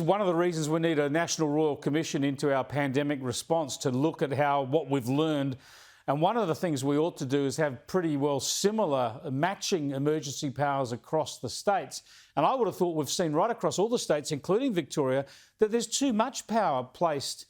One of the reasons we need a National Royal Commission into our pandemic response to look at what we've learned. And one of the things we ought to do is have pretty well similar matching emergency powers across the states. And I would have thought we've seen right across all the states, including Victoria, that there's too much power placed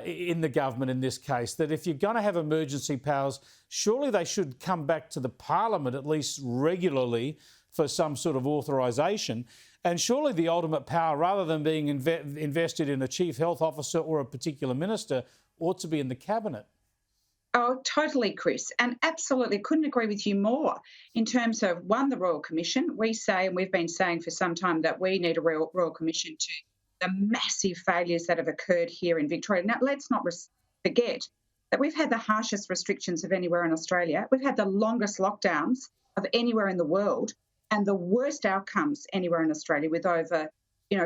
in the government in this case, that if you're going to have emergency powers, surely they should come back to the Parliament at least regularly for some sort of authorisation. And surely the ultimate power, rather than being invested in a chief health officer or a particular minister, ought to be in the cabinet. Oh, totally, Chris. And absolutely couldn't agree with you more in terms of, one, the Royal Commission. We say, and we've been saying for some time, that we need a Royal Commission to the massive failures that have occurred here in Victoria. Now, let's not forget that we've had the harshest restrictions of anywhere in Australia. We've had the longest lockdowns of anywhere in the world and the worst outcomes anywhere in Australia, with over,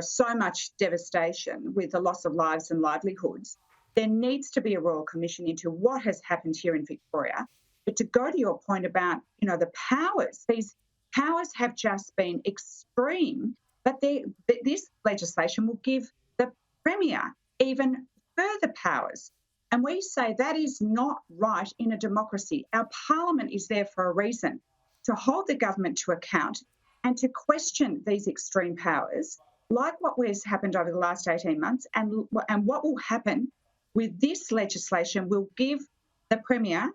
so much devastation, with the loss of lives and livelihoods. There needs to be a Royal Commission into what has happened here in Victoria. But to go to your point about, the powers, these powers have just been extreme, but this legislation will give the Premier even further powers. And we say that is not right in a democracy. Our Parliament is there for a reason, to hold the government to account and to question these extreme powers, like what has happened over the last 18 months, and what will happen with this legislation will give the Premier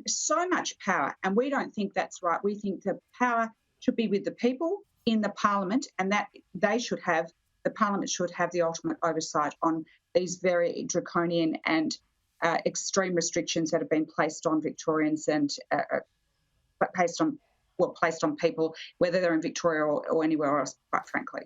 so much power, and we don't think that's right. We think the power should be with the people in the Parliament, and that the Parliament should have the ultimate oversight on these very draconian and extreme restrictions that have been placed on Victorians and placed on people, whether they're in Victoria or anywhere else, quite frankly.